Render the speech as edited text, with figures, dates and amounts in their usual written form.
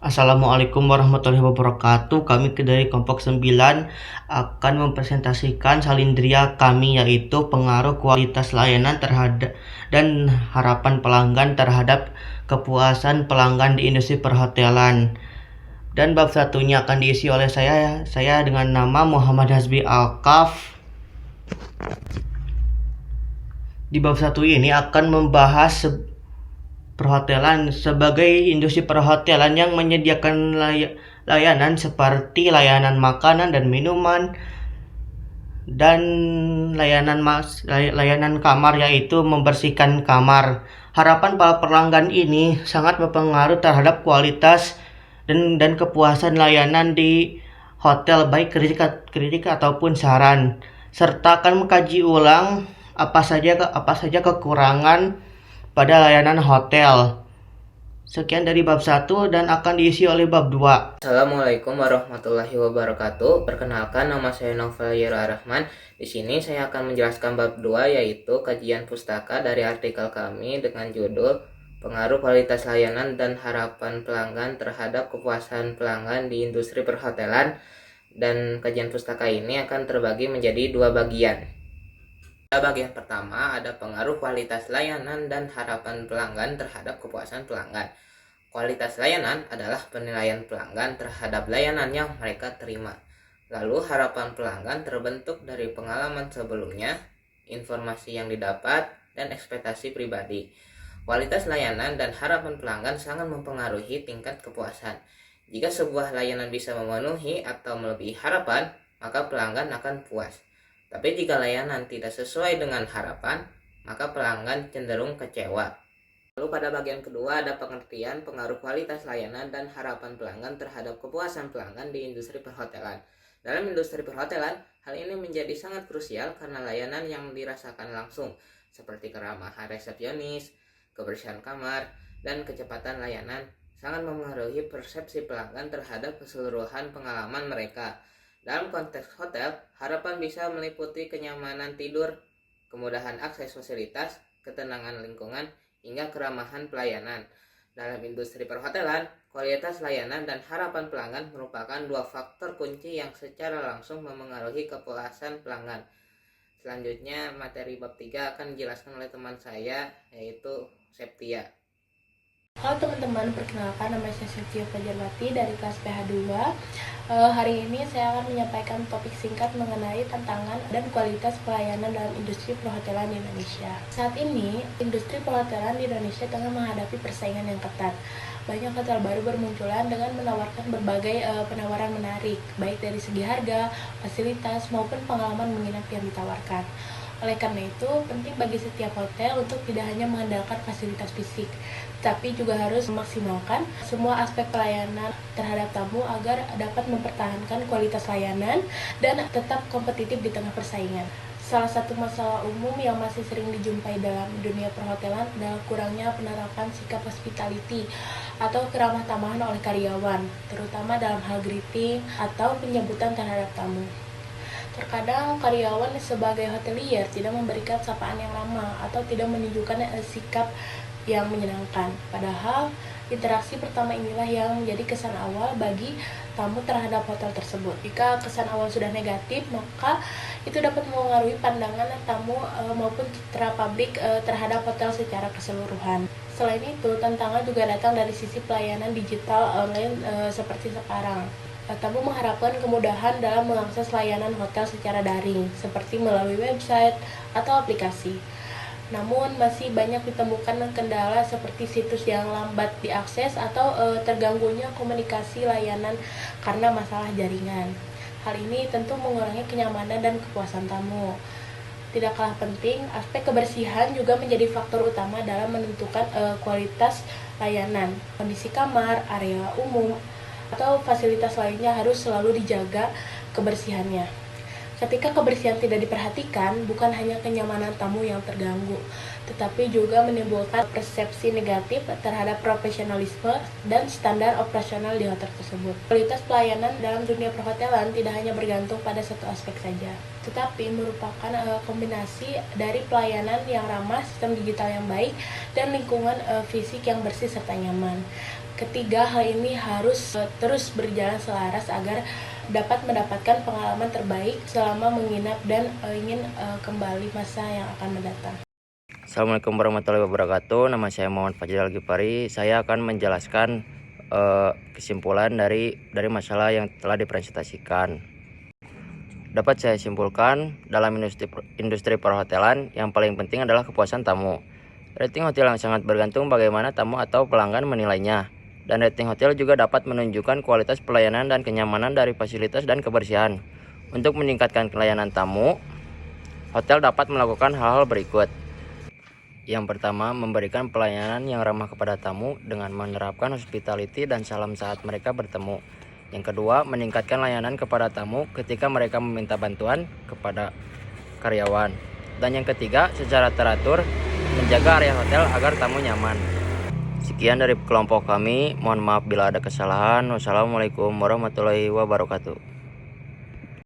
Assalamualaikum warahmatullahi wabarakatuh. Kami dari kelompok 9 akan mempresentasikan salindria kami, yaitu pengaruh kualitas layanan terhadap dan harapan pelanggan terhadap kepuasan pelanggan di industri perhotelan. Dan bab satunya akan diisi oleh saya dengan nama Muhammad Hasbi Alkaf. Di bab satu ini akan membahas perhotelan sebagai industri perhotelan yang menyediakan layanan seperti layanan makanan dan minuman dan layanan kamar, yaitu membersihkan kamar. Harapan para pelanggan ini sangat berpengaruh terhadap kualitas dan kepuasan layanan di hotel, baik kritik ataupun saran, serta akan mengkaji ulang apa saja kekurangan pada layanan hotel. Sekian dari bab 1 dan akan diisi oleh bab 2. Assalamualaikum warahmatullahi wabarakatuh. Perkenalkan, nama saya Novel Yera Rahman. Di sini saya akan menjelaskan bab 2, yaitu kajian pustaka dari artikel kami dengan judul Pengaruh Kualitas Layanan dan Harapan Pelanggan Terhadap Kepuasan Pelanggan di Industri Perhotelan. Dan kajian pustaka ini akan terbagi menjadi 2 bagian. Bagian pertama ada pengaruh kualitas layanan dan harapan pelanggan terhadap kepuasan pelanggan. Kualitas layanan adalah penilaian pelanggan terhadap layanan yang mereka terima. Lalu harapan pelanggan terbentuk dari pengalaman sebelumnya, informasi yang didapat, dan ekspektasi pribadi. Kualitas layanan dan harapan pelanggan sangat mempengaruhi tingkat kepuasan. Jika sebuah layanan bisa memenuhi atau melebihi harapan, maka pelanggan akan puas. Tapi jika layanan tidak sesuai dengan harapan, maka pelanggan cenderung kecewa. Lalu pada bagian kedua ada pengertian pengaruh kualitas layanan dan harapan pelanggan terhadap kepuasan pelanggan di industri perhotelan. Dalam industri perhotelan, hal ini menjadi sangat krusial karena layanan yang dirasakan langsung, seperti keramahan resepsionis, kebersihan kamar, dan kecepatan layanan, sangat mempengaruhi persepsi pelanggan terhadap keseluruhan pengalaman mereka. Dalam konteks hotel, harapan bisa meliputi kenyamanan tidur, kemudahan akses fasilitas, ketenangan lingkungan, hingga keramahan pelayanan. Dalam industri perhotelan, kualitas layanan dan harapan pelanggan merupakan 2 faktor kunci yang secara langsung memengaruhi kepuasan pelanggan. Selanjutnya, materi bab 3 akan dijelaskan oleh teman saya, yaitu Septia. Halo teman-teman, perkenalkan nama saya Septia Fajarwati dari kelas PH2. Hari ini saya akan menyampaikan topik singkat mengenai tantangan dan kualitas pelayanan dalam industri perhotelan di Indonesia. Saat ini, industri perhotelan di Indonesia tengah menghadapi persaingan yang ketat. Banyak hotel baru bermunculan dengan menawarkan berbagai penawaran menarik, baik dari segi harga, fasilitas, maupun pengalaman menginap yang ditawarkan. Oleh karena itu, penting bagi setiap hotel untuk tidak hanya mengandalkan fasilitas fisik, tapi juga harus memaksimalkan semua aspek pelayanan terhadap tamu agar dapat mempertahankan kualitas layanan dan tetap kompetitif di tengah persaingan. Salah satu masalah umum yang masih sering dijumpai dalam dunia perhotelan adalah kurangnya penerapan sikap hospitality atau keramah tamahan oleh karyawan, terutama dalam hal greeting atau penyambutan terhadap tamu. Terkadang karyawan sebagai hotelier tidak memberikan sapaan yang ramah atau tidak menunjukkan sikap yang menyenangkan. Padahal interaksi pertama inilah yang menjadi kesan awal bagi tamu terhadap hotel tersebut. Jika kesan awal sudah negatif, maka itu dapat mengaruhi pandangan tamu maupun citra publik terhadap hotel secara keseluruhan. Selain itu, tantangan juga datang dari sisi pelayanan digital online seperti sekarang. Tamu mengharapkan kemudahan dalam mengakses layanan hotel secara daring, seperti melalui website atau aplikasi. Namun, masih banyak ditemukan kendala seperti situs yang lambat diakses atau terganggunya komunikasi layanan karena masalah jaringan. Hal ini tentu mengurangi kenyamanan dan kepuasan tamu. Tidak kalah penting, aspek kebersihan juga menjadi faktor utama dalam menentukan kualitas layanan. Kondisi kamar, area umum, atau fasilitas lainnya harus selalu dijaga kebersihannya. Ketika kebersihan tidak diperhatikan, bukan hanya kenyamanan tamu yang terganggu, tetapi juga menimbulkan persepsi negatif terhadap profesionalisme dan standar operasional di hotel tersebut. Kualitas pelayanan dalam dunia perhotelan tidak hanya bergantung pada satu aspek saja, tetapi merupakan kombinasi dari pelayanan yang ramah, sistem digital yang baik, dan lingkungan fisik yang bersih serta nyaman. Ketiga, hal ini harus terus berjalan selaras agar dapat mendapatkan pengalaman terbaik selama menginap dan ingin kembali masa yang akan mendatang. Assalamualaikum warahmatullahi wabarakatuh. Nama saya Muhammad Fajrul Al-Ghifari. Saya akan menjelaskan kesimpulan dari masalah yang telah dipresentasikan. Dapat saya simpulkan, dalam industri perhotelan yang paling penting adalah kepuasan tamu. Rating hotel yang sangat bergantung bagaimana tamu atau pelanggan menilainya. Dan rating hotel juga dapat menunjukkan kualitas pelayanan dan kenyamanan dari fasilitas dan kebersihan. Untuk meningkatkan pelayanan tamu, hotel dapat melakukan hal-hal berikut. Yang pertama, memberikan pelayanan yang ramah kepada tamu dengan menerapkan hospitality dan salam saat mereka bertemu. Yang kedua, meningkatkan layanan kepada tamu ketika mereka meminta bantuan kepada karyawan. Dan yang ketiga, secara teratur, menjaga area hotel agar tamu nyaman. Sekian dari kelompok kami, mohon maaf bila ada kesalahan. Wassalamualaikum warahmatullahi wabarakatuh.